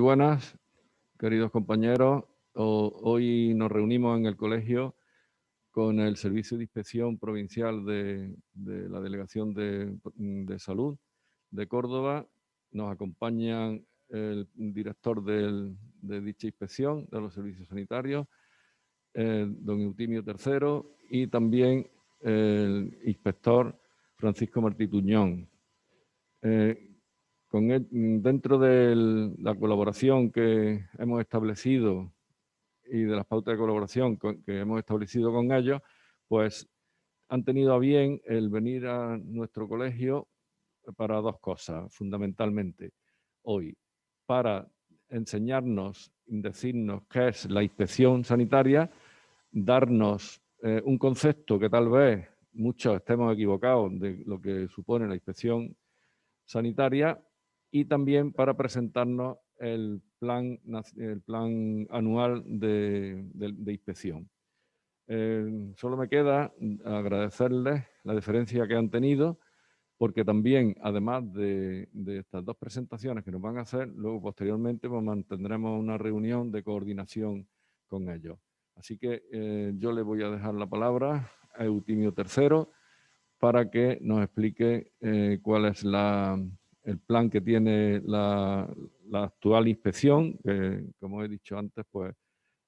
buenas, queridos compañeros. Hoy nos reunimos en el colegio con el Servicio de Inspección Provincial de la Delegación de Salud de Córdoba. Nos acompañan el director de dicha inspección de los servicios sanitarios, don Eutimio III, y también el inspector Francisco Martí Tuñón. Dentro de la colaboración que hemos establecido y de las pautas de colaboración que hemos establecido con ellos, pues han tenido a bien el venir a nuestro colegio para dos cosas, fundamentalmente, hoy, para enseñarnos, decirnos qué es la inspección sanitaria, darnos un concepto que tal vez muchos estemos equivocados de lo que supone la inspección sanitaria, y también para presentarnos el plan anual de inspección. Solo me queda agradecerles la deferencia que han tenido, porque también, además de estas dos presentaciones que nos van a hacer, luego posteriormente pues, mantendremos una reunión de coordinación con ellos. Así que yo le voy a dejar la palabra a Eutimio III para que nos explique cuál es el plan que tiene la actual inspección, que, como he dicho antes, pues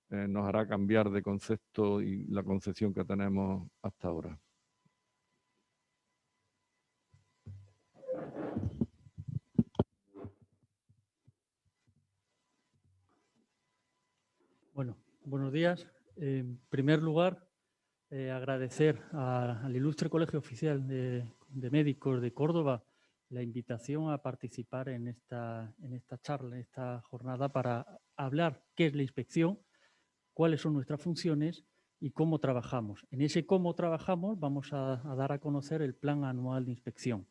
nos hará cambiar de concepto y la concepción que tenemos hasta ahora. Bueno, buenos días. En primer lugar, agradecer al Ilustre Colegio Oficial de Médicos de Córdoba la invitación a participar en esta charla, en esta jornada, para hablar qué es la inspección, cuáles son nuestras funciones y cómo trabajamos. En ese cómo trabajamos vamos a dar a conocer el plan anual de inspección.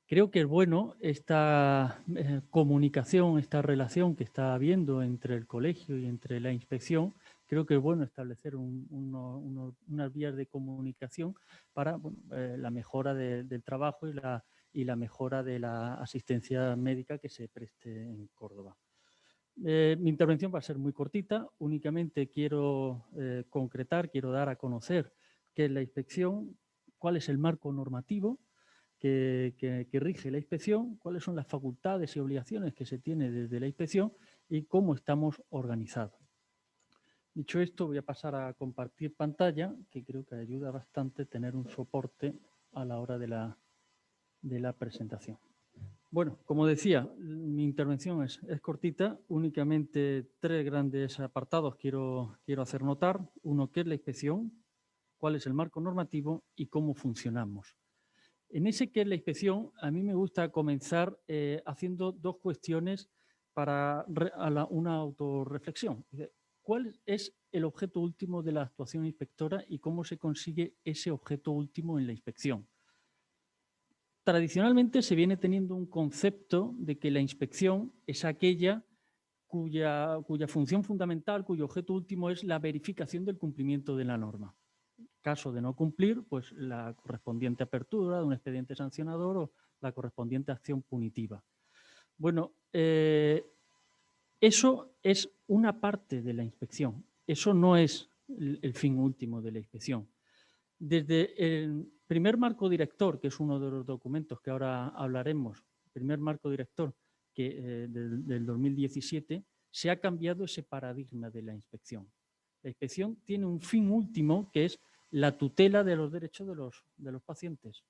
Creo que es bueno esta comunicación, esta relación que está habiendo entre el colegio y entre la inspección. Creo que es bueno establecer unas vías de comunicación para la mejora del trabajo y la mejora de la asistencia médica que se preste en Córdoba. Mi intervención va a ser muy cortita. Únicamente quiero concretar, quiero dar a conocer qué es la inspección, cuál es el marco normativo que rige la inspección, cuáles son las facultades y obligaciones que se tiene desde la inspección y cómo estamos organizados. Dicho esto, voy a pasar a compartir pantalla, que creo que ayuda bastante tener un soporte a la hora de la presentación. Bueno, como decía, mi intervención es cortita, únicamente tres grandes apartados quiero hacer notar. Uno, ¿qué es la inspección? ¿Cuál es el marco normativo? Y cómo funcionamos. En ese que es la inspección, a mí me gusta comenzar haciendo dos cuestiones para una autorreflexión. ¿Cuál es el objeto último de la actuación inspectora y cómo se consigue ese objeto último en la inspección? Tradicionalmente se viene teniendo un concepto de que la inspección es aquella cuya función fundamental, cuyo objeto último es la verificación del cumplimiento de la norma. Caso de no cumplir, pues la correspondiente apertura de un expediente sancionador o la correspondiente acción punitiva. Bueno, eso es una parte de la inspección. Eso no es el fin último de la inspección. Desde el primer marco director, que es uno de los documentos que ahora hablaremos, el primer marco director del 2017, se ha cambiado ese paradigma de la inspección. La inspección tiene un fin último, que es la tutela de los derechos de los pacientes.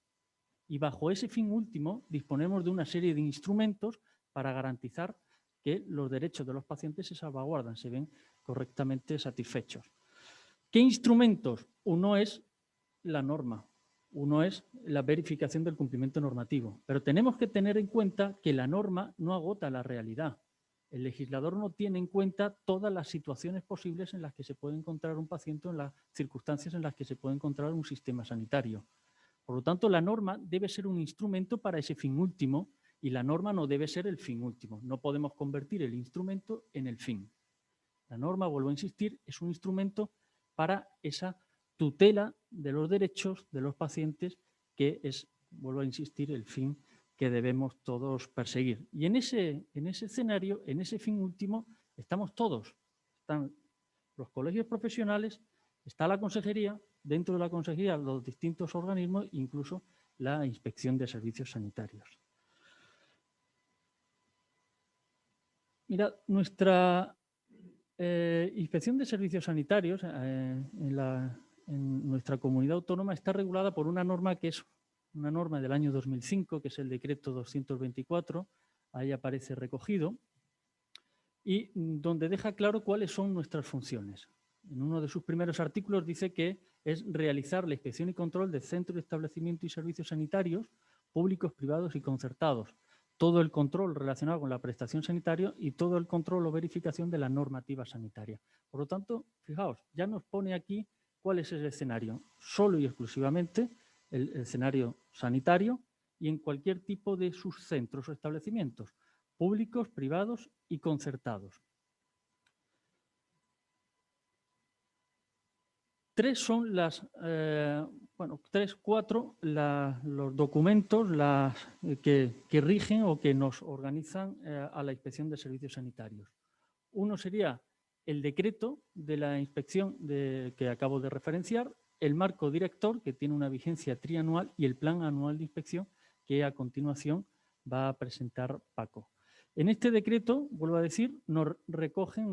Y bajo ese fin último disponemos de una serie de instrumentos para garantizar que los derechos de los pacientes se salvaguardan, se ven correctamente satisfechos. ¿Qué instrumentos? Uno es la norma, uno es la verificación del cumplimiento normativo, pero tenemos que tener en cuenta que la norma no agota la realidad. El legislador no tiene en cuenta todas las situaciones posibles en las que se puede encontrar un paciente, en las circunstancias en las que se puede encontrar un sistema sanitario. Por lo tanto, la norma debe ser un instrumento para ese fin último y la norma no debe ser el fin último. No podemos convertir el instrumento en el fin. La norma, vuelvo a insistir, es un instrumento para esa tutela de los derechos de los pacientes, que es, vuelvo a insistir, el fin que debemos todos perseguir. Y en ese escenario, en ese fin último, estamos todos. Están los colegios profesionales, está la consejería, dentro de la consejería los distintos organismos, incluso la Inspección de Servicios Sanitarios. Mira, nuestra Inspección de Servicios Sanitarios en nuestra comunidad autónoma está regulada por una norma que es una norma del año 2005, que es el decreto 224, ahí aparece recogido, y donde deja claro cuáles son nuestras funciones. En uno de sus primeros artículos dice que es realizar la inspección y control de centros, establecimientos y servicios sanitarios públicos, privados y concertados, todo el control relacionado con la prestación sanitaria y todo el control o verificación de la normativa sanitaria. Por lo tanto, fijaos, ya nos pone aquí cuál es el escenario, solo y exclusivamente el escenario sanitario y en cualquier tipo de sus centros o establecimientos, públicos, privados y concertados. Cuatro los documentos que rigen o que nos organizan a la Inspección de Servicios Sanitarios. Uno sería el decreto de la inspección que acabo de referenciar, el marco director, que tiene una vigencia trianual, y el plan anual de inspección, que a continuación va a presentar Paco. En este decreto, vuelvo a decir,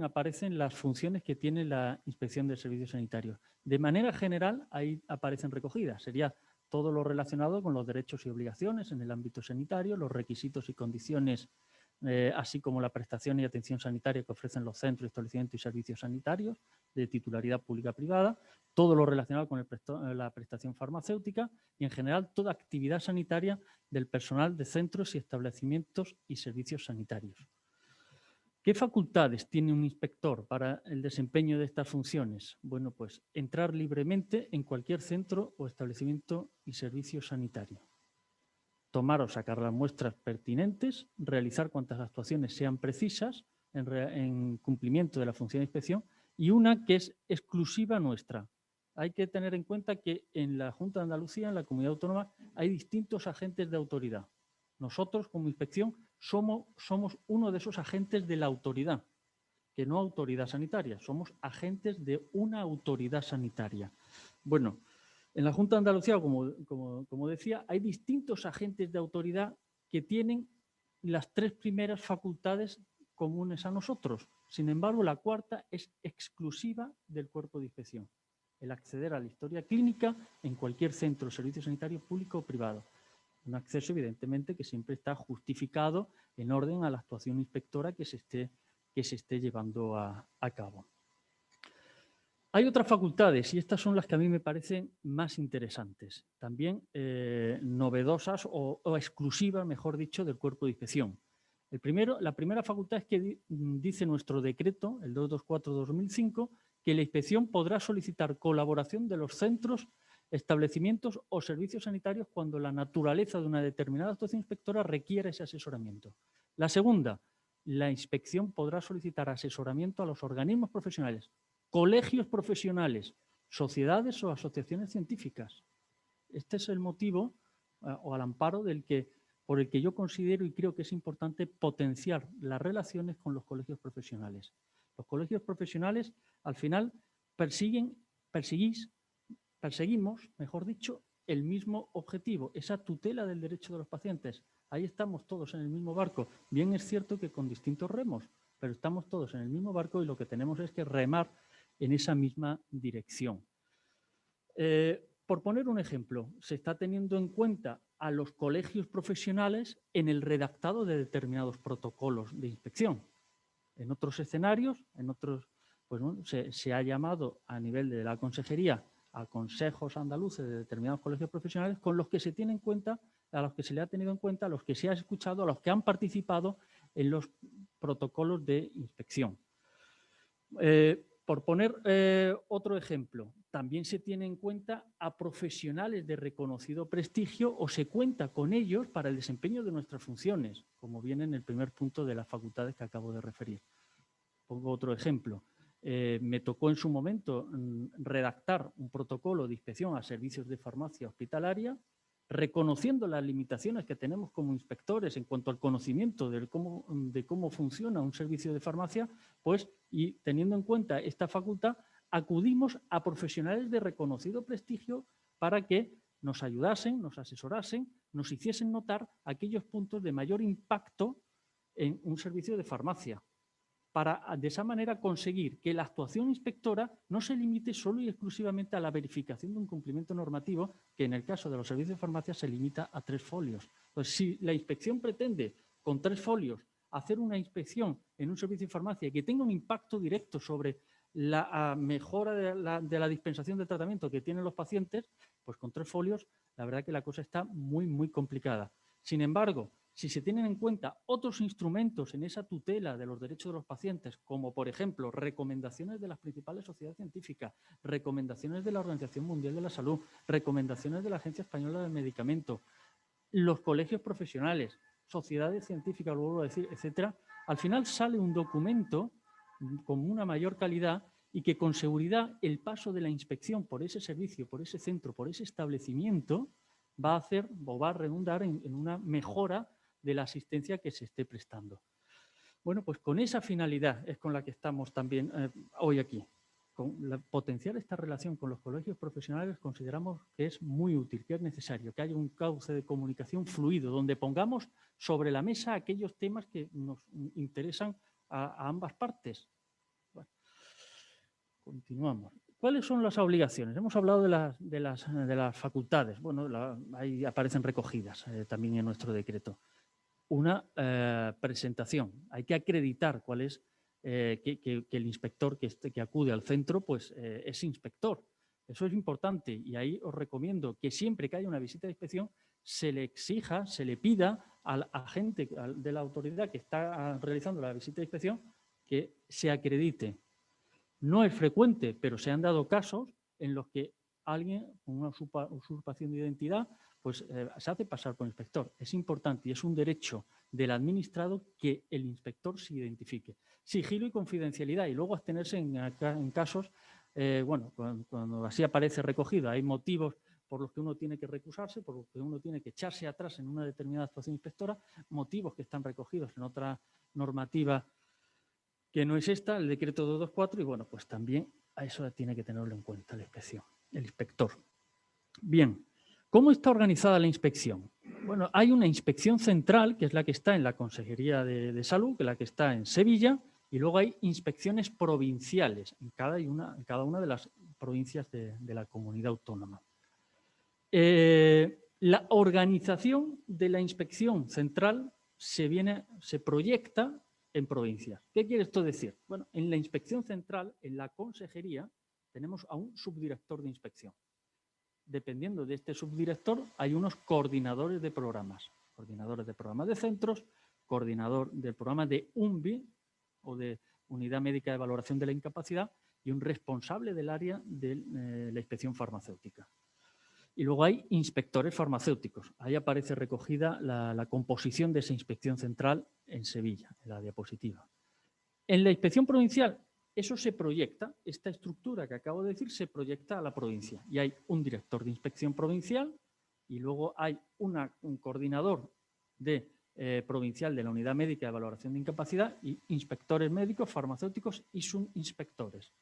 aparecen las funciones que tiene la Inspección de Servicios Sanitarios. De manera general, ahí aparecen recogidas. Sería todo lo relacionado con los derechos y obligaciones en el ámbito sanitario, los requisitos y condiciones, así como la prestación y atención sanitaria que ofrecen los centros, establecimientos y servicios sanitarios de titularidad pública-privada, todo lo relacionado con la prestación farmacéutica y, en general, toda actividad sanitaria del personal de centros y establecimientos y servicios sanitarios. ¿Qué facultades tiene un inspector para el desempeño de estas funciones? Bueno, pues entrar libremente en cualquier centro o establecimiento y servicio sanitario. Tomar o sacar las muestras pertinentes, realizar cuantas actuaciones sean precisas en cumplimiento de la función de inspección, y una que es exclusiva nuestra. Hay que tener en cuenta que en la Junta de Andalucía, en la Comunidad Autónoma, hay distintos agentes de autoridad. Nosotros, como inspección, somos uno de esos agentes de la autoridad, que no autoridad sanitaria, somos agentes de una autoridad sanitaria. Bueno, en la Junta de Andalucía, como decía, hay distintos agentes de autoridad que tienen las tres primeras facultades comunes a nosotros. Sin embargo, la cuarta es exclusiva del cuerpo de inspección: el acceder a la historia clínica en cualquier centro o servicio sanitario público o privado. Un acceso, evidentemente, que siempre está justificado en orden a la actuación inspectora que se esté llevando a cabo. Hay otras facultades, y estas son las que a mí me parecen más interesantes, también novedosas o exclusivas, mejor dicho, del cuerpo de inspección. La primera facultad es que dice nuestro decreto, el 224/2005, que la inspección podrá solicitar colaboración de los centros, establecimientos o servicios sanitarios cuando la naturaleza de una determinada actuación inspectora requiera ese asesoramiento. La segunda, la inspección podrá solicitar asesoramiento a los organismos profesionales, colegios profesionales, sociedades o asociaciones científicas. Este es el motivo o al amparo por el que yo considero y creo que es importante potenciar las relaciones con los colegios profesionales. Los colegios profesionales, al final, perseguimos, mejor dicho, el mismo objetivo, esa tutela del derecho de los pacientes. Ahí estamos todos en el mismo barco. Bien es cierto que con distintos remos, pero estamos todos en el mismo barco y lo que tenemos es que remar en esa misma dirección. Por poner un ejemplo, se está teniendo en cuenta a los colegios profesionales en el redactado de determinados protocolos de inspección. En otros escenarios, pues bueno, se ha llamado a nivel de la consejería a consejos andaluces de determinados colegios profesionales con los que se tiene en cuenta, a los que se le ha tenido en cuenta, a los que se ha escuchado, a los que han participado en los protocolos de inspección. Por poner otro ejemplo, también se tiene en cuenta a profesionales de reconocido prestigio o se cuenta con ellos para el desempeño de nuestras funciones, como viene en el primer punto de las facultades que acabo de referir. Pongo otro ejemplo. Me tocó en su momento redactar un protocolo de inspección a servicios de farmacia hospitalaria reconociendo las limitaciones que tenemos como inspectores en cuanto al conocimiento de cómo funciona un servicio de farmacia, pues, y teniendo en cuenta esta facultad, acudimos a profesionales de reconocido prestigio para que nos ayudasen, nos asesorasen, nos hiciesen notar aquellos puntos de mayor impacto en un servicio de farmacia, para de esa manera conseguir que la actuación inspectora no se limite solo y exclusivamente a la verificación de un cumplimiento normativo, que en el caso de los servicios de farmacia se limita a 3 folios. Entonces, si la inspección pretende con 3 folios hacer una inspección en un servicio de farmacia que tenga un impacto directo sobre la mejora de la dispensación de tratamiento que tienen los pacientes, pues con 3 folios la verdad que la cosa está muy, muy complicada. Sin embargo, si se tienen en cuenta otros instrumentos en esa tutela de los derechos de los pacientes, como por ejemplo recomendaciones de las principales sociedades científicas, recomendaciones de la Organización Mundial de la Salud, recomendaciones de la Agencia Española del Medicamento, los colegios profesionales, sociedades científicas, lo vuelvo a decir, etcétera, al final sale un documento con una mayor calidad y que con seguridad el paso de la inspección por ese servicio, por ese centro, por ese establecimiento, va a hacer o va a redundar en una mejora de la asistencia que se esté prestando. Bueno, pues con esa finalidad es con la que estamos también hoy aquí. Potenciar esta relación con los colegios profesionales consideramos que es muy útil, que es necesario, que haya un cauce de comunicación fluido, donde pongamos sobre la mesa aquellos temas que nos interesan a ambas partes. Bueno, continuamos. ¿Cuáles son las obligaciones? Hemos hablado de las facultades. Bueno, ahí aparecen recogidas también en nuestro decreto. Una presentación. Hay que acreditar cuál es que el inspector que acude al centro pues, es inspector. Eso es importante y ahí os recomiendo que siempre que haya una visita de inspección se le exija, se le pida al agente de la autoridad que está realizando la visita de inspección que se acredite. No es frecuente, pero se han dado casos en los que alguien con una usurpación de identidad pues se hace pasar por inspector. Es importante y es un derecho del administrado que el inspector se identifique. Sigilo y confidencialidad y luego abstenerse en casos, bueno, cuando así aparece recogido, hay motivos por los que uno tiene que recusarse, por los que uno tiene que echarse atrás en una determinada actuación inspectora, motivos que están recogidos en otra normativa que no es esta, el decreto 224, y bueno, pues también a eso tiene que tenerlo en cuenta la inspección, el inspector. Bien, ¿cómo está organizada la inspección? Bueno, hay una inspección central, que es la que está en la Consejería de Salud, que es la que está en Sevilla, y luego hay inspecciones provinciales en cada una de las provincias de la comunidad autónoma. La organización de la inspección central se proyecta en provincias. ¿Qué quiere esto decir? Bueno, en la inspección central, en la consejería, tenemos a un subdirector de inspección. Dependiendo de este subdirector, hay unos coordinadores de programas de centros, coordinador del programa de UNVI o de Unidad Médica de Valoración de la Incapacidad y un responsable del área de la inspección farmacéutica. Y luego hay inspectores farmacéuticos. Ahí aparece recogida la composición de esa inspección central en Sevilla, en la diapositiva. En la inspección provincial, eso se proyecta, esta estructura que acabo de decir se proyecta a la provincia. Y hay un director de inspección provincial y luego hay un coordinador provincial de la Unidad Médica de Valoración de Incapacidad y inspectores médicos, farmacéuticos y subinspectores.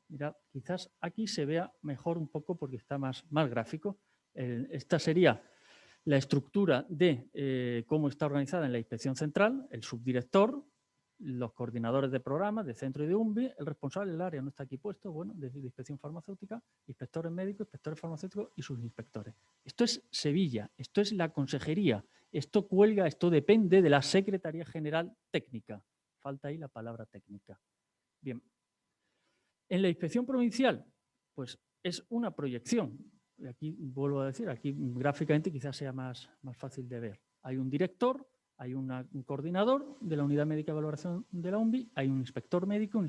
Mira, quizás aquí se vea mejor un poco porque está más gráfico. Esta sería la estructura de cómo está organizada en la inspección central, el subdirector, los coordinadores de programas, de centro y de UNVI, el responsable del área no está aquí puesto, bueno, de inspección farmacéutica, inspectores médicos, inspectores farmacéuticos y sus inspectores. Esto es Sevilla, esto es la consejería, esto cuelga, esto depende de la Secretaría General Técnica. Falta ahí la palabra técnica. Bien. En la inspección provincial, pues es una proyección. Y aquí vuelvo a decir, aquí gráficamente quizás sea más fácil de ver. Hay un director, hay un coordinador de la Unidad Médica de Valoración de la UNVI, hay un inspector médico,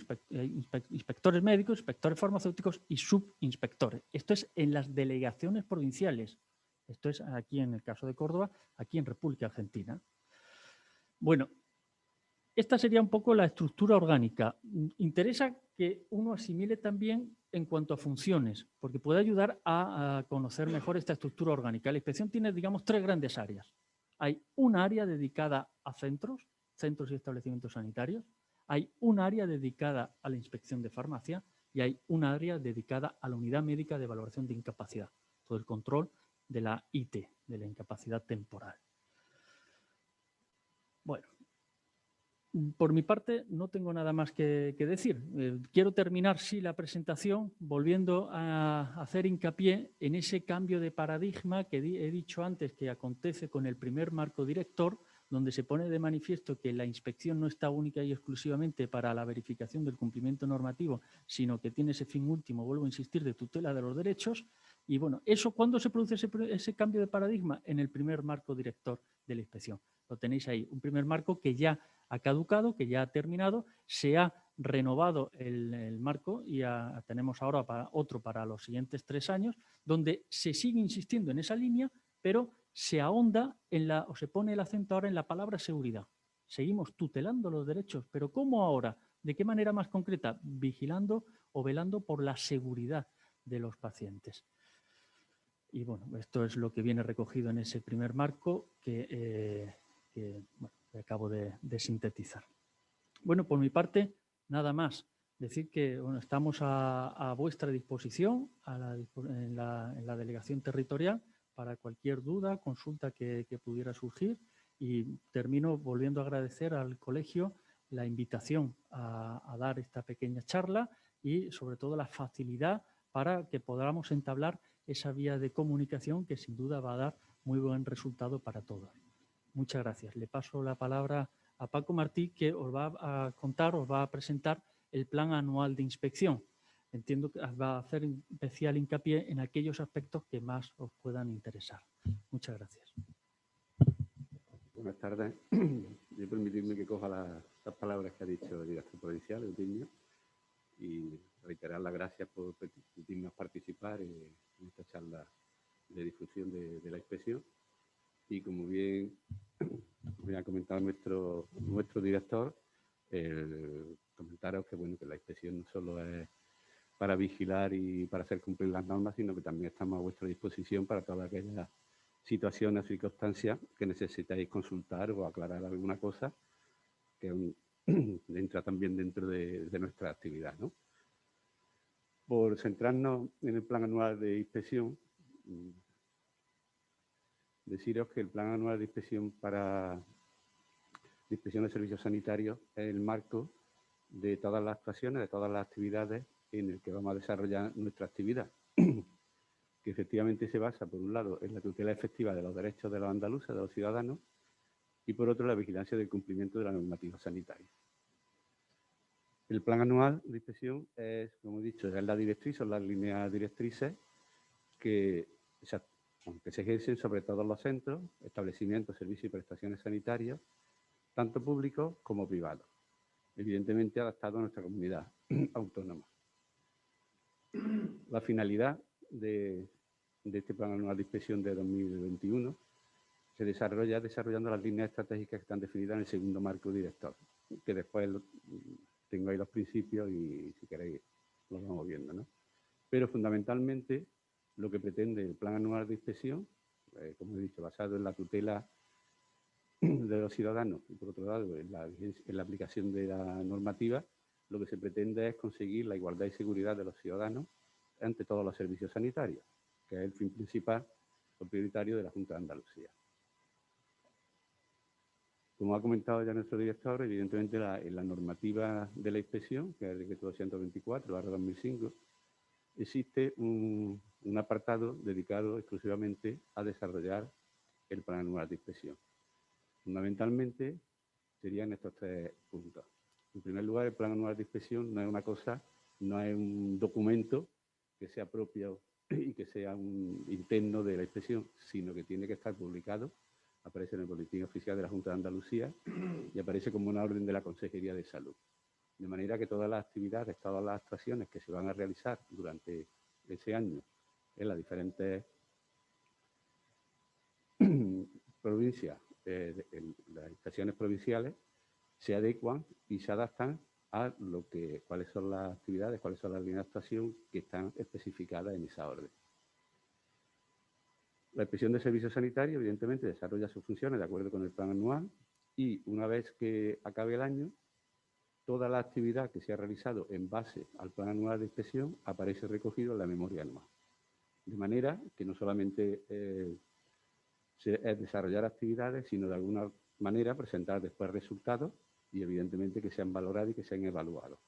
inspectores médicos, inspectores farmacéuticos y subinspectores. Esto es en las delegaciones provinciales. Esto es aquí en el caso de Córdoba, aquí en República Argentina. Bueno, esta sería un poco la estructura orgánica. Interesa que uno asimile también en cuanto a funciones, porque puede ayudar a conocer mejor esta estructura orgánica. La inspección tiene, digamos, 3 grandes áreas. Hay un área dedicada a centros y establecimientos sanitarios. Hay un área dedicada a la inspección de farmacia y hay un área dedicada a la unidad médica de valoración de incapacidad, todo el control de la IT, de la incapacidad temporal. Bueno, por mi parte no tengo nada más que decir. Quiero terminar, sí, la presentación volviendo a hacer hincapié en ese cambio de paradigma que he dicho antes que acontece con el primer marco director, donde se pone de manifiesto que la inspección no está única y exclusivamente para la verificación del cumplimiento normativo, sino que tiene ese fin último, vuelvo a insistir, de tutela de los derechos. Y bueno, ¿cuándo se produce ese cambio de paradigma? En el primer marco director de la inspección. Lo tenéis ahí, un primer marco que ya ha caducado, que ya ha terminado, se ha renovado el marco y tenemos ahora otro para los siguientes 3 años, donde se sigue insistiendo en esa línea, pero se ahonda o se pone el acento ahora en la palabra seguridad. Seguimos tutelando los derechos, pero ¿cómo ahora? ¿De qué manera más concreta? Vigilando o velando por la seguridad de los pacientes. Y bueno, esto es lo que viene recogido en ese primer marco que acabo de sintetizar. Bueno, por mi parte, nada más. Decir que bueno, estamos a vuestra disposición en la delegación territorial para cualquier duda, consulta que pudiera surgir. Y termino volviendo a agradecer al colegio la invitación a dar esta pequeña charla y sobre todo la facilidad para que podamos entablar esa vía de comunicación que sin duda va a dar muy buen resultado para todos. Muchas gracias. Le paso la palabra a Paco Martí, que os va a contar, os va a presentar el plan anual de inspección. Entiendo que va a hacer especial hincapié en aquellos aspectos que más os puedan interesar. Muchas gracias. Buenas tardes. Yo permitirme que coja las palabras que ha dicho el director provincial, Eudimio, y reiterar las gracias por permitirnos participar en esta charla de difusión de la inspección. Y como bien ha comentado nuestro director, comentaros que, bueno, que la inspección no solo es para vigilar y para hacer cumplir las normas, sino que también estamos a vuestra disposición para todas aquellas situaciones o circunstancias que necesitáis consultar o aclarar alguna cosa que entra también dentro de nuestra actividad, ¿no? Por centrarnos en el plan anual de inspección, deciros que el plan anual de inspección para inspección de servicios sanitarios es el marco de todas las actuaciones, de todas las actividades en el que vamos a desarrollar nuestra actividad, que efectivamente se basa, por un lado, en la tutela efectiva de los derechos de los andaluces, de los ciudadanos, y por otro, la vigilancia del cumplimiento de la normativa sanitaria. El plan anual de inspección es, como he dicho, es la directriz, son las líneas directrices que se ejercen sobre todos los centros, establecimientos, servicios y prestaciones sanitarias, tanto públicos como privados, evidentemente adaptado a nuestra comunidad autónoma. La finalidad de este plan anual de inspección de 2021 se desarrolla desarrollando las líneas estratégicas que están definidas en el segundo marco director, que después tengo ahí los principios y si queréis los vamos viendo, ¿no? Pero fundamentalmente lo que pretende el plan anual de inspección, como he dicho, basado en la tutela de los ciudadanos y por otro lado en la aplicación de la normativa, lo que se pretende es conseguir la igualdad y seguridad de los ciudadanos ante todos los servicios sanitarios, que es el fin principal o prioritario de la Junta de Andalucía. Como ha comentado ya nuestro director, evidentemente en la normativa de la inspección, que es el decreto 224/2005, existe un apartado dedicado exclusivamente a desarrollar el plan anual de inspección. Fundamentalmente serían estos 3 puntos. En primer lugar, el plan anual de inspección no es una cosa, no es un documento que sea propio y que sea un interno de la inspección, sino que tiene que estar publicado, aparece en el Boletín Oficial de la Junta de Andalucía y aparece como una orden de la Consejería de Salud. De manera que todas las actividades, todas las actuaciones que se van a realizar durante ese año en las diferentes provincias, las inspecciones provinciales, se adecuan y se adaptan a cuáles son las actividades, cuáles son las líneas de actuación que están especificadas en esa orden. La Inspección de Servicios Sanitarios, evidentemente, desarrolla sus funciones de acuerdo con el plan anual y una vez que acabe el año, toda la actividad que se ha realizado en base al plan anual de inspección aparece recogido en la memoria anual. De manera que no solamente es desarrollar actividades, sino de alguna manera presentar después resultados y evidentemente que sean valorados y que sean evaluados.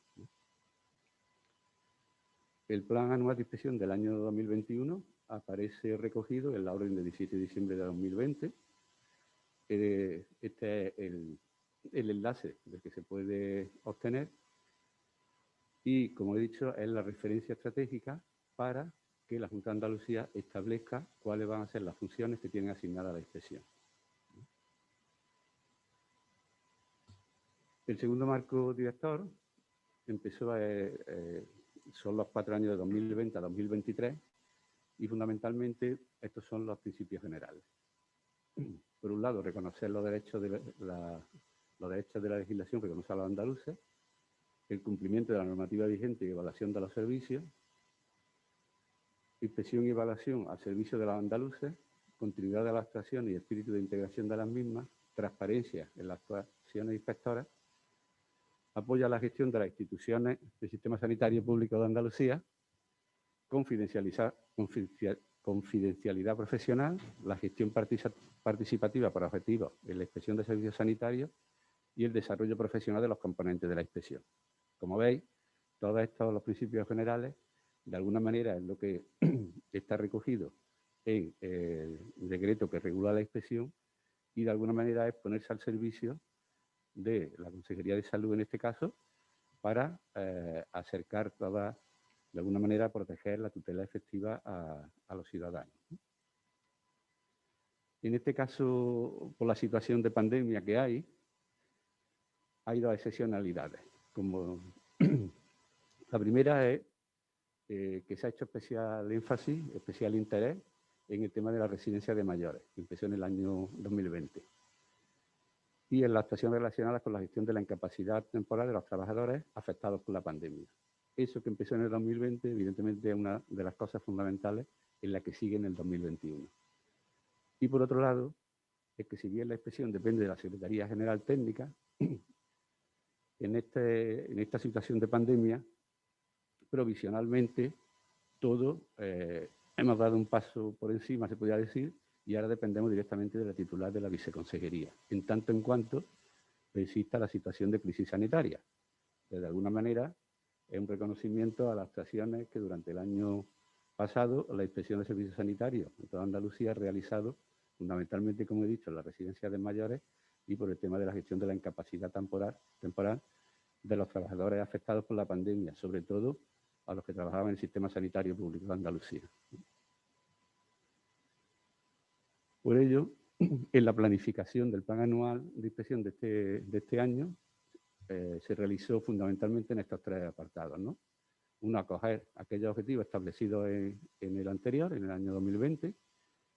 El plan anual de inspección del año 2021 aparece recogido en la orden de 17 de diciembre de 2020. Este es el enlace del que se puede obtener y, como he dicho, es la referencia estratégica para que la Junta de Andalucía establezca cuáles van a ser las funciones que tienen asignadas a la inspección. El segundo marco director empezó, son los 4 años de 2020 a 2023 y fundamentalmente estos son los principios generales. Por un lado, reconocer los derechos de la legislación que reconoce a los andaluces, el cumplimiento de la normativa vigente y evaluación de los servicios, inspección y evaluación al servicio de los andaluces, continuidad de las actuaciones y espíritu de integración de las mismas, transparencia en las actuaciones inspectoras, apoya la gestión de las instituciones del Sistema Sanitario Público de Andalucía, confidencialidad profesional, la gestión participativa por objetivos en la inspección de servicios sanitarios y el desarrollo profesional de los componentes de la inspección. Como veis, todos estos los principios generales, de alguna manera es lo que está recogido en el decreto que regula la inspección y de alguna manera es ponerse al servicio de la Consejería de Salud en este caso para acercar todas, de alguna manera, proteger la tutela efectiva a los ciudadanos. En este caso, por la situación de pandemia que hay dos excepcionalidades. Como la primera es que se ha hecho especial énfasis, especial interés en el tema de la residencia de mayores, que empezó en el año 2020. Y en las actuaciones relacionadas con la gestión de la incapacidad temporal de los trabajadores afectados por la pandemia. Eso que empezó en el 2020, evidentemente, es una de las cosas fundamentales en la que sigue en el 2021. Y por otro lado, es que si bien la inspección depende de la Secretaría General Técnica, en esta situación de pandemia, provisionalmente, todo hemos dado un paso por encima, se podría decir, y ahora dependemos directamente de la titular de la viceconsejería, en tanto en cuanto persista la situación de crisis sanitaria. De alguna manera, es un reconocimiento a las actuaciones que durante el año pasado la Inspección de Servicios Sanitarios en toda Andalucía ha realizado, fundamentalmente, como he dicho, en las residencias de mayores y por el tema de la gestión de la incapacidad temporal de los trabajadores afectados por la pandemia, sobre todo a los que trabajaban en el Sistema Sanitario Público de Andalucía. Por ello, en la planificación del plan anual de inspección de este año, se realizó fundamentalmente en estos 3 apartados, ¿no? Uno, acoger aquellos objetivos establecidos en el anterior, en el año 2020,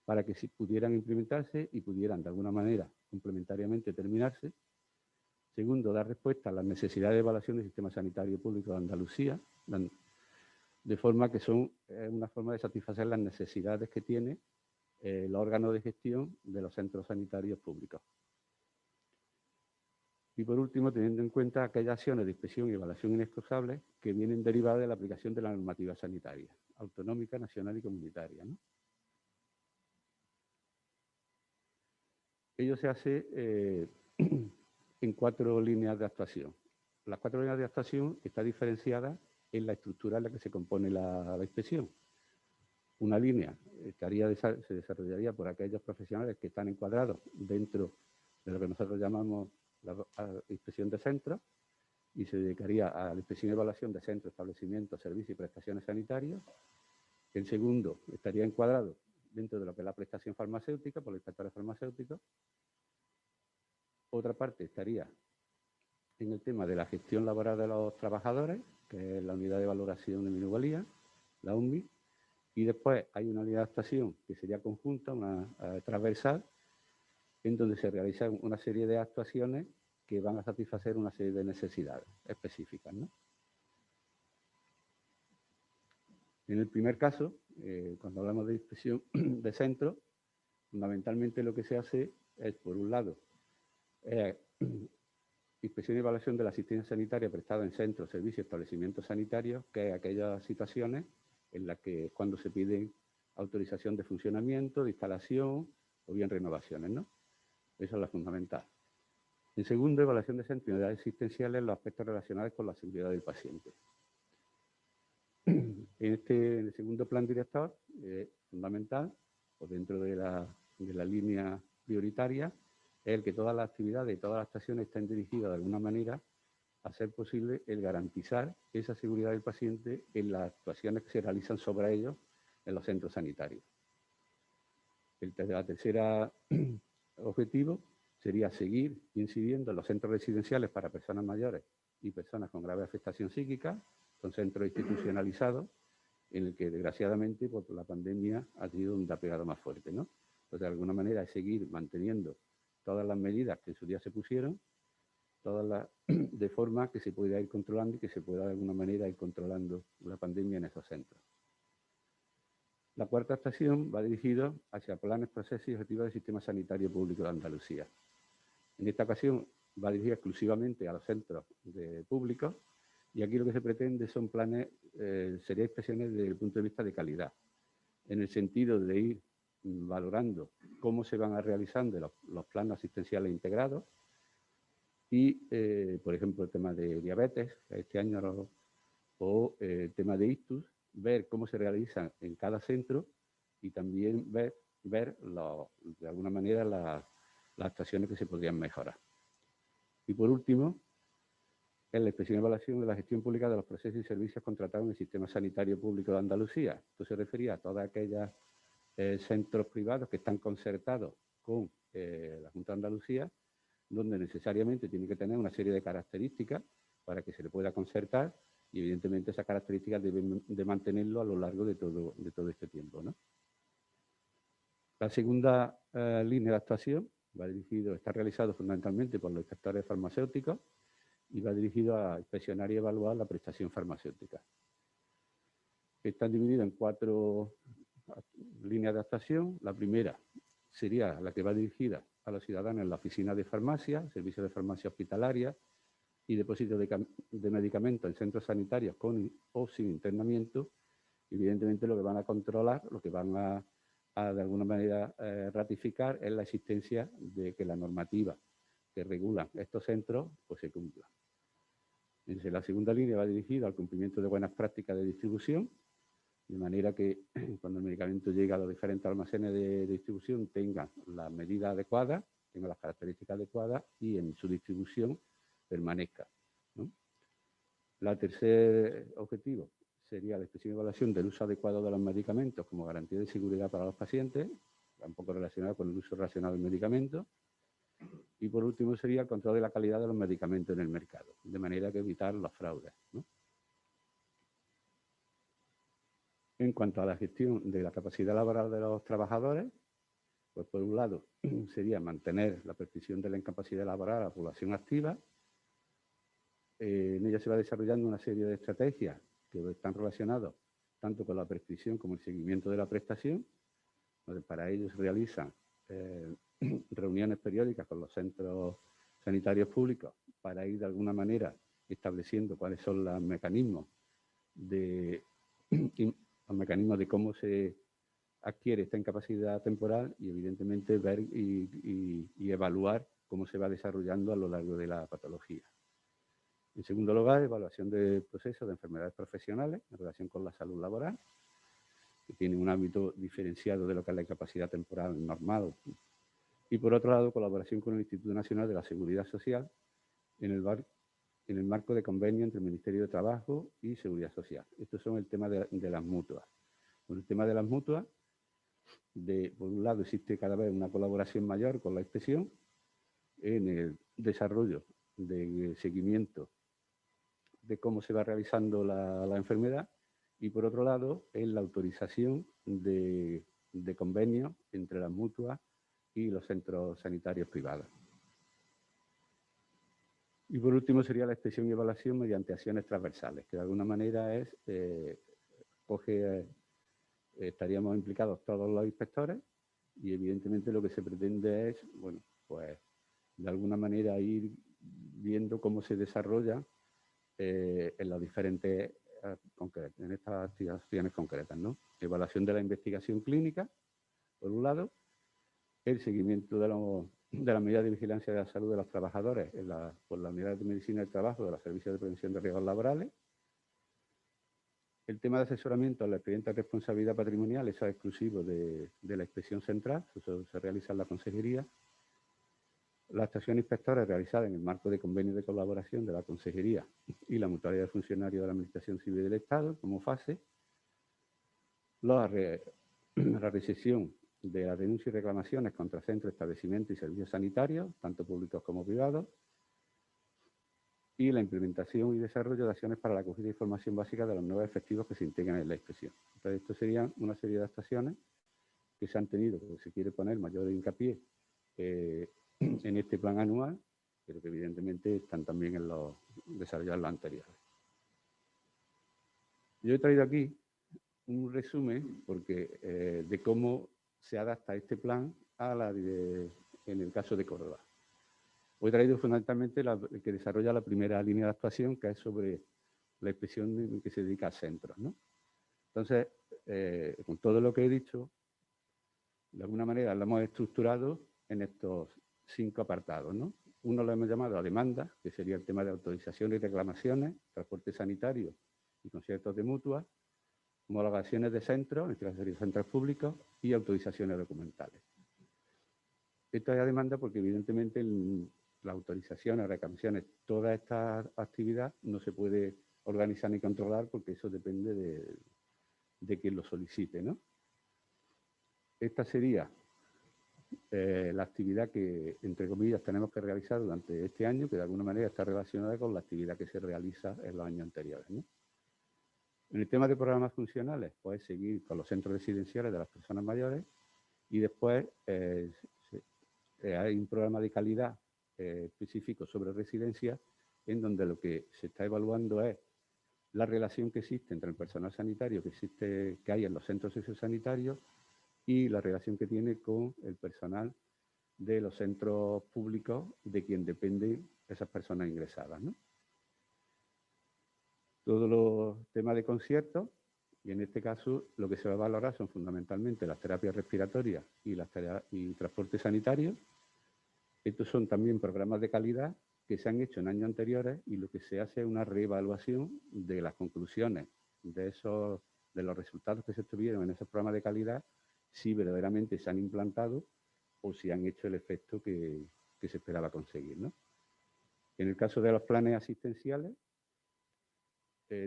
para que pudieran implementarse y pudieran, de alguna manera, complementariamente terminarse. Segundo, dar respuesta a las necesidades de evaluación del Sistema Sanitario Público de Andalucía, de forma que son una forma de satisfacer las necesidades que tiene el órgano de gestión de los centros sanitarios públicos. Y por último, teniendo en cuenta aquellas acciones de inspección y evaluación inexcusables que vienen derivadas de la aplicación de la normativa sanitaria, autonómica, nacional y comunitaria, ¿no? Ello se hace en 4 líneas de actuación. Las 4 líneas de actuación están diferenciadas en la estructura en la que se compone la inspección. Una línea se desarrollaría por aquellos profesionales que están encuadrados dentro de lo que nosotros llamamos la inspección de centros y se dedicaría a la inspección y evaluación de centros, establecimientos, servicios y prestaciones sanitarias. El segundo estaría encuadrado dentro de lo que es la prestación farmacéutica por los inspectores farmacéuticos. Otra parte estaría en el tema de la gestión laboral de los trabajadores, que es la unidad de valoración de minusvalía, la UNMI. Y después hay una unidad de actuación que sería conjunta, una transversal, en donde se realizan una serie de actuaciones que van a satisfacer una serie de necesidades específicas, ¿no? En el primer caso, cuando hablamos de inspección de centros, fundamentalmente lo que se hace es, por un lado, inspección y evaluación de la asistencia sanitaria prestada en centros, servicios, establecimientos sanitarios, que es aquellas situaciones en las que es cuando se pide autorización de funcionamiento, de instalación o bien renovaciones, ¿no? Esa es la fundamental. En segundo, evaluación de centros y unidades asistenciales en los aspectos relacionados con la seguridad del paciente. En el segundo plan director, fundamental, o dentro de la línea prioritaria, es el que todas las actividades y todas las actuaciones estén dirigidas de alguna manera a hacer posible el garantizar esa seguridad del paciente en las actuaciones que se realizan sobre ellos en los centros sanitarios. La tercera objetivo sería seguir incidiendo en los centros residenciales para personas mayores y personas con grave afectación psíquica. Son centros institucionalizados en el que, desgraciadamente, por la pandemia ha sido donde ha pegado más fuerte, ¿no? Entonces, de alguna manera, es seguir manteniendo todas las medidas que en su día se pusieron, de forma que se pueda ir controlando y que se pueda, de alguna manera, ir controlando la pandemia en esos centros. La cuarta actuación va dirigida hacia planes, procesos y objetivos del Sistema Sanitario Público de Andalucía. En esta ocasión va dirigida exclusivamente a los centros públicos y aquí lo que se pretende son planes, serían inspecciones desde el punto de vista de calidad, en el sentido de ir valorando cómo se van realizando los planes asistenciales integrados y, por ejemplo, el tema de diabetes, este año, o el tema de ictus, ver cómo se realizan en cada centro y también ver de alguna manera las actuaciones que se podrían mejorar. Y por último, en la inspección y evaluación de la gestión pública de los procesos y servicios contratados en el Sistema Sanitario Público de Andalucía. Esto se refería a todos aquellos centros privados que están concertados con la Junta de Andalucía, donde necesariamente tiene que tener una serie de características para que se le pueda concertar y, evidentemente, esas características deben de mantenerlo a lo largo de todo este tiempo, ¿no? La segunda línea de actuación está realizado fundamentalmente por los inspectores farmacéuticos y va dirigido a inspeccionar y evaluar la prestación farmacéutica. Están divididos en 4 líneas de actuación. La primera sería la que va dirigida a los ciudadanos en la oficina de farmacia, servicios de farmacia hospitalaria y depósitos de medicamentos en centros sanitarios con o sin internamiento. Evidentemente, lo que van a controlar, lo que van a de alguna manera ratificar es la existencia de que la normativa que regula estos centros pues se cumpla. La segunda línea va dirigida al cumplimiento de buenas prácticas de distribución, de manera que cuando el medicamento llega a los diferentes almacenes de distribución tenga las medidas adecuadas, tenga las características adecuadas y en su distribución permanezca, ¿no? El tercer objetivo sería la inspección y evaluación del uso adecuado de los medicamentos como garantía de seguridad para los pacientes, tampoco relacionado con el uso racional del medicamento. Y por último sería el control de la calidad de los medicamentos en el mercado, de manera que evitar los fraudes, ¿no? En cuanto a la gestión de la capacidad laboral de los trabajadores, pues por un lado sería mantener la prescripción de la incapacidad laboral a la población activa. En ella se va desarrollando una serie de estrategias que están relacionadas tanto con la prescripción como el seguimiento de la prestación. Para ello se realizan reuniones periódicas con los centros sanitarios públicos para ir de alguna manera estableciendo cuáles son los mecanismos de cómo se adquiere esta incapacidad temporal y, evidentemente, ver y evaluar cómo se va desarrollando a lo largo de la patología. En segundo lugar, evaluación del proceso de enfermedades profesionales en relación con la salud laboral, que tiene un ámbito diferenciado de lo que es la incapacidad temporal normal. Y, por otro lado, colaboración con el Instituto Nacional de la Seguridad Social en el marco de convenio entre el Ministerio de Trabajo y Seguridad Social. Estos son el tema de las mutuas. Con el tema de las mutuas, por un lado, existe cada vez una colaboración mayor con la inspección en el desarrollo de seguimiento de cómo se va realizando la enfermedad y, por otro lado, en la autorización de convenios entre las mutuas y los centros sanitarios privados. Y por último sería la inspección y evaluación mediante acciones transversales, que de alguna manera es, estaríamos implicados todos los inspectores y evidentemente lo que se pretende es, bueno, pues de alguna manera ir viendo cómo se desarrolla en los diferentes, en estas acciones concretas, ¿no? Evaluación de la investigación clínica, por un lado, el seguimiento de las medidas de vigilancia de la salud de los trabajadores por las unidades de medicina del trabajo de los servicios de prevención de riesgos laborales. El tema de asesoramiento al expediente de responsabilidad patrimonial, eso es exclusivo de la inspección central, eso se realiza en la consejería. La actuación inspectora realizada en el marco de convenio de colaboración de la consejería y la mutualidad de funcionarios de la Administración Civil del Estado como fase. La recepción de las denuncias y reclamaciones contra centros, establecimientos y servicios sanitarios, tanto públicos como privados. Y la implementación y desarrollo de acciones para la acogida de información básica de los nuevos efectivos que se integran en la inspección. Entonces, esto serían una serie de actuaciones que se han tenido, porque se quiere poner mayor hincapié en este plan anual, pero que evidentemente están también en los desarrollados los anteriores. Yo he traído aquí un resumen porque, de cómo se adapta este plan en el caso de Córdoba. Hoy he traído fundamentalmente el que desarrolla la primera línea de actuación, que es sobre la inspección que se dedica a centros, ¿no? Entonces, con todo lo que he dicho, de alguna manera lo hemos estructurado en estos 5 apartados, ¿no? Uno lo hemos llamado a demanda, que sería el tema de autorizaciones y reclamaciones, transporte sanitario y conciertos de mutuas, homologaciones de centros, en este caso serían centros públicos, y autorizaciones documentales. Esto es a demanda porque evidentemente las autorizaciones, reclamaciones, toda esta actividad no se puede organizar ni controlar porque eso depende de quien lo solicite, ¿no? Esta sería la actividad que, entre comillas, tenemos que realizar durante este año, que de alguna manera está relacionada con la actividad que se realiza en los años anteriores, ¿no? En el tema de programas funcionales, pues seguir con los centros residenciales de las personas mayores y después hay un programa de calidad específico sobre residencias en donde lo que se está evaluando es la relación que existe entre el personal sanitario que hay en los centros sociosanitarios y la relación que tiene con el personal de los centros públicos de quien dependen esas personas ingresadas, ¿no? Todos los temas de conciertos, y en este caso lo que se va a valorar son fundamentalmente las terapias respiratorias y transporte sanitario. Estos son también programas de calidad que se han hecho en años anteriores y lo que se hace es una reevaluación de las conclusiones de los resultados que se obtuvieron en esos programas de calidad, si verdaderamente se han implantado o si han hecho el efecto que se esperaba conseguir, ¿no? En el caso de los planes asistenciales,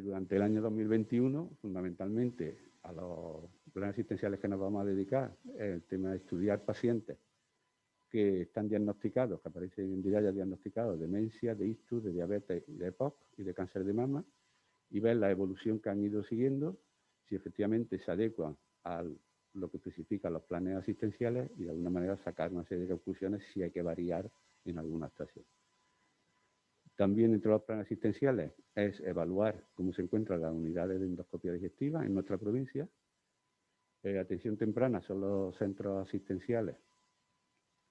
durante el año 2021, fundamentalmente a los planes asistenciales que nos vamos a dedicar, el tema de estudiar pacientes que están diagnosticados, que aparecen en ya diagnosticados de demencia, de ictus, de diabetes, de EPOC y de cáncer de mama, y ver la evolución que han ido siguiendo, si efectivamente se adecuan a lo que especifican los planes asistenciales y de alguna manera sacar una serie de conclusiones si hay que variar en alguna actuación. También entre los planes asistenciales es evaluar cómo se encuentran las unidades de endoscopia digestiva en nuestra provincia. Atención temprana son los centros asistenciales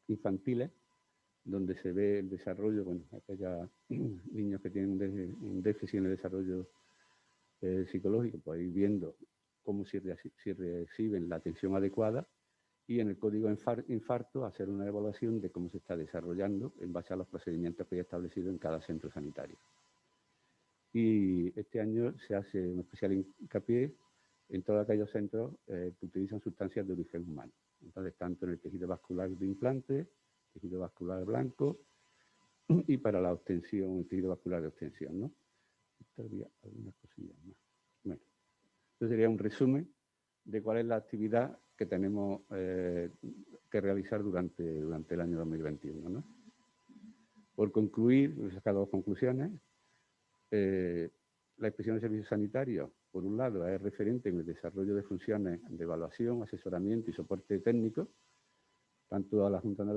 infantiles, donde se ve el desarrollo, bueno, aquellos niños que tienen un déficit en el desarrollo psicológico, pues ir viendo cómo si reciben la atención adecuada, y en el código infarto hacer una evaluación de cómo se está desarrollando en base a los procedimientos que hay establecidos en cada centro sanitario. Y este año se hace un especial hincapié en todos aquellos centros que utilizan sustancias de origen humano. Entonces, tanto en el tejido vascular de implante, tejido vascular blanco y para la obtención, el tejido vascular de obtención, ¿no? Todavía algunas cosillas más. Bueno, esto sería un resumen de cuál es la actividad que tenemos que realizar durante el año 2021, ¿no? Por concluir, he sacado 2 conclusiones. La inspección de servicios sanitarios, por un lado, es referente en el desarrollo de funciones de evaluación, asesoramiento y soporte técnico, tanto a la Junta de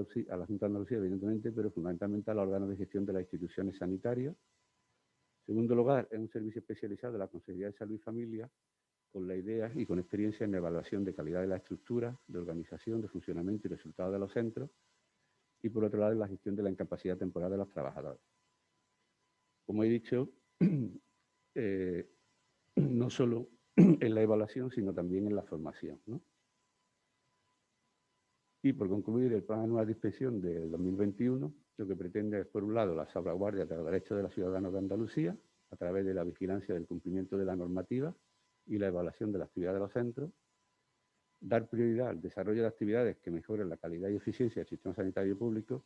Andalucía, evidentemente, pero fundamentalmente al órgano de gestión de las instituciones sanitarias. En segundo lugar, es un servicio especializado de la Consejería de Salud y Familia, con la idea y con experiencia en la evaluación de calidad de la estructura, de organización, de funcionamiento y resultados de los centros, y por otro lado, en la gestión de la incapacidad temporal de los trabajadores. Como he dicho, no solo en la evaluación, sino también en la formación, ¿no? Y por concluir, el Plan Anual de Inspección del 2021 lo que pretende es, por un lado, la salvaguardia de los derechos de los ciudadanos de Andalucía a través de la vigilancia del cumplimiento de la normativa y la evaluación de la actividad de los centros, dar prioridad al desarrollo de actividades que mejoren la calidad y eficiencia del sistema sanitario público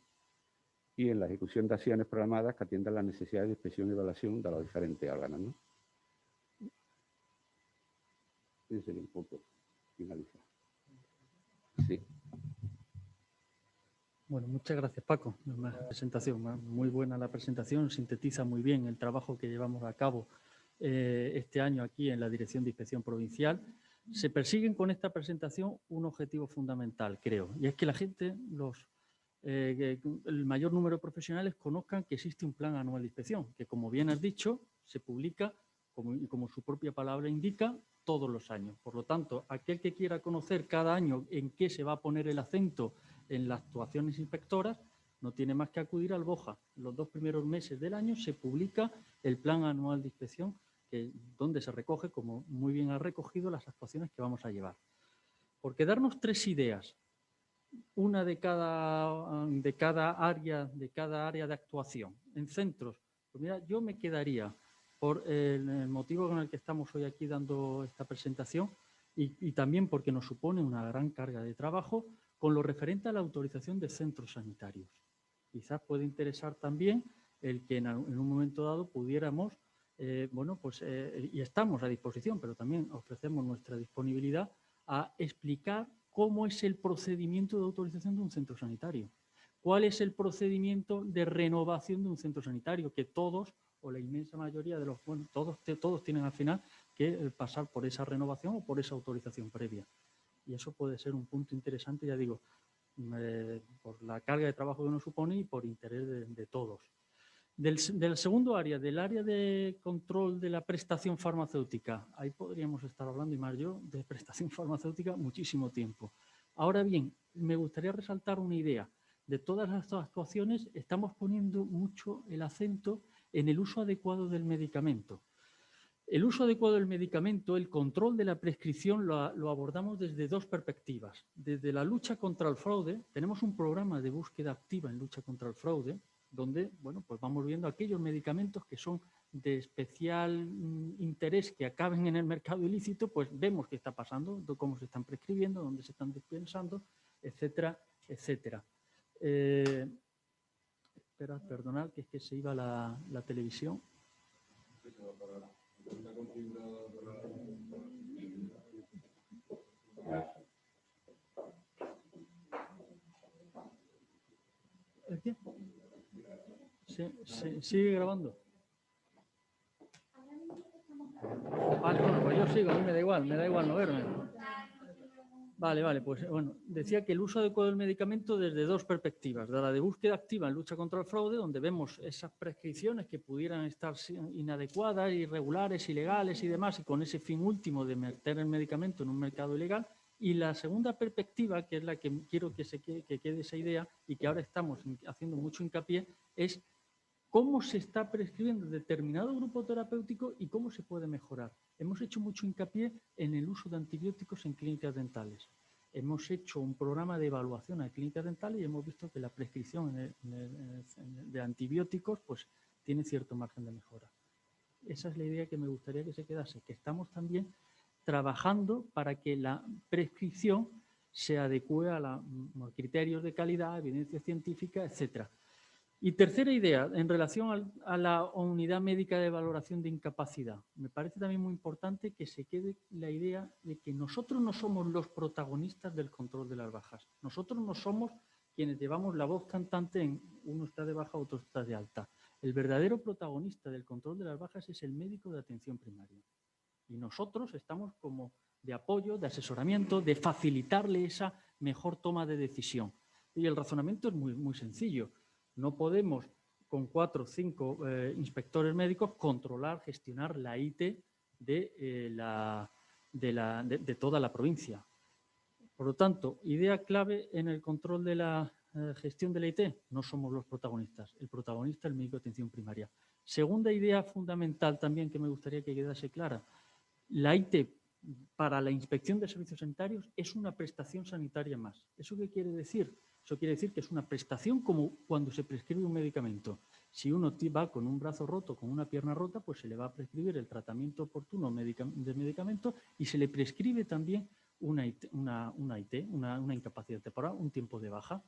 y en la ejecución de acciones programadas que atiendan las necesidades de inspección y evaluación de los diferentes órganos, ¿no? Ese sería un poco finalizar. Sí. Bueno, muchas gracias, Paco. Una presentación muy buena, la presentación sintetiza muy bien el trabajo que llevamos a cabo este año aquí en la Dirección de Inspección Provincial. Se persiguen con esta presentación un objetivo fundamental, creo, y es que la gente, el mayor número de profesionales conozcan que existe un plan anual de inspección, que como bien has dicho, se publica, como su propia palabra indica, todos los años. Por lo tanto, aquel que quiera conocer cada año en qué se va a poner el acento en las actuaciones inspectoras, no tiene más que acudir al BOJA. Los 2 primeros meses del año se publica el plan anual de inspección, donde se recoge, como muy bien ha recogido, las actuaciones que vamos a llevar. Porque darnos 3 ideas, una de cada área de actuación en centros, pues mira, yo me quedaría por el motivo con el que estamos hoy aquí dando esta presentación y también porque nos supone una gran carga de trabajo con lo referente a la autorización de centros sanitarios. Quizás puede interesar también el que en un momento dado pudiéramos, y estamos a disposición, pero también ofrecemos nuestra disponibilidad a explicar cómo es el procedimiento de autorización de un centro sanitario. ¿Cuál es el procedimiento de renovación de un centro sanitario? Que todos, o la inmensa mayoría de los, todos tienen al final que pasar por esa renovación o por esa autorización previa. Y eso puede ser un punto interesante, ya digo, por la carga de trabajo que nos supone y por interés de todos. Del segundo área, del área de control de la prestación farmacéutica, ahí podríamos estar hablando, y más yo, de prestación farmacéutica muchísimo tiempo. Ahora bien, me gustaría resaltar una idea. De todas estas actuaciones estamos poniendo mucho el acento en el uso adecuado del medicamento. El uso adecuado del medicamento, el control de la prescripción lo abordamos desde 2 perspectivas. Desde la lucha contra el fraude, tenemos un programa de búsqueda activa en lucha contra el fraude, donde pues vamos viendo aquellos medicamentos que son de especial interés que acaben en el mercado ilícito, pues vemos qué está pasando, cómo se están prescribiendo, dónde se están dispensando, etcétera, etcétera. Espera, perdonad, que es que se iba la televisión. ¿El qué? ¿Sigue grabando? Vale, bueno, pues yo sigo, a mí me da igual no verme. Vale, pues bueno, decía que el uso adecuado del medicamento desde 2 perspectivas, de la de búsqueda activa en lucha contra el fraude, donde vemos esas prescripciones que pudieran estar inadecuadas, irregulares, ilegales y demás, y con ese fin último de meter el medicamento en un mercado ilegal. Y la segunda perspectiva, que es la que quiero que quede esa idea y que ahora estamos haciendo mucho hincapié, es cómo se está prescribiendo determinado grupo terapéutico y cómo se puede mejorar. Hemos hecho mucho hincapié en el uso de antibióticos en clínicas dentales. Hemos hecho un programa de evaluación a clínicas dentales y hemos visto que la prescripción de antibióticos pues, tiene cierto margen de mejora. Esa es la idea que me gustaría que se quedase, que estamos también trabajando para que la prescripción se adecue a criterios de calidad, evidencia científica, etcétera. Y tercera idea, en relación a la unidad médica de valoración de incapacidad. Me parece también muy importante que se quede la idea de que nosotros no somos los protagonistas del control de las bajas. Nosotros no somos quienes llevamos la voz cantante en uno está de baja, otro está de alta. El verdadero protagonista del control de las bajas es el médico de atención primaria. Y nosotros estamos como de apoyo, de asesoramiento, de facilitarle esa mejor toma de decisión. Y el razonamiento es muy sencillo. No podemos, con 4 o 5 inspectores médicos, controlar, gestionar la IT de toda la provincia. Por lo tanto, idea clave en el control de la gestión de la IT, no somos los protagonistas. El protagonista es el médico de atención primaria. Segunda idea fundamental también que me gustaría que quedase clara. La IT para la inspección de servicios sanitarios es una prestación sanitaria más. ¿Eso qué quiere decir? Eso quiere decir que es una prestación como cuando se prescribe un medicamento. Si uno va con un brazo roto, con una pierna rota, pues se le va a prescribir el tratamiento oportuno de medicamento y se le prescribe también una incapacidad temporal, un tiempo de baja.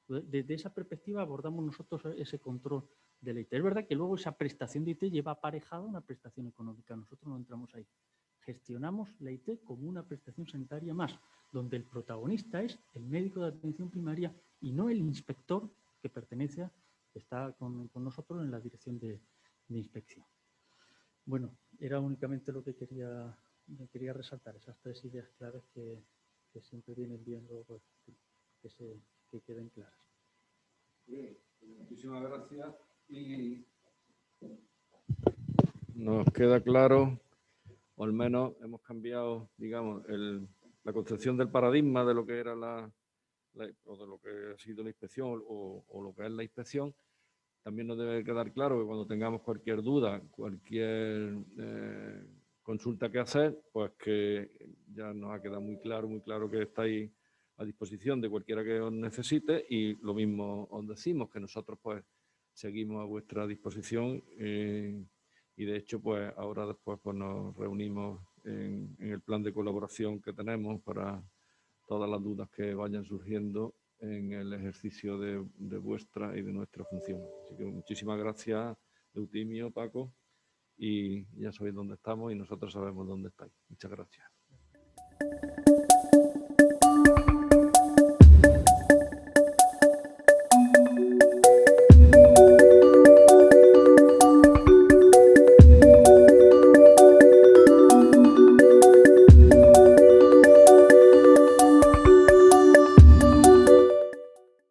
Desde esa perspectiva abordamos nosotros ese control de la IT. Es verdad que luego esa prestación de IT lleva aparejada una prestación económica. Nosotros no entramos ahí. Gestionamos la IT como una prestación sanitaria más, donde el protagonista es el médico de atención primaria y no el inspector que está con nosotros en la dirección de inspección. Bueno, era únicamente lo que quería resaltar, esas 3 ideas claves que siempre vienen bien luego que queden claras. Bien, muchísimas gracias y nos queda claro, o al menos hemos cambiado, digamos, la concepción del paradigma de lo que era o de lo que ha sido la inspección o lo que es la inspección. También nos debe quedar claro que cuando tengamos cualquier duda, cualquier consulta que hacer, pues que ya nos ha quedado muy claro que estáis a disposición de cualquiera que os necesite, y lo mismo os decimos, que nosotros pues seguimos a vuestra disposición y de hecho pues ahora después pues nos reunimos en el plan de colaboración que tenemos para todas las dudas que vayan surgiendo en el ejercicio de vuestra y de nuestra función. Así que muchísimas gracias, Eutimio, Paco, y ya sabéis dónde estamos y nosotros sabemos dónde estáis. Muchas gracias.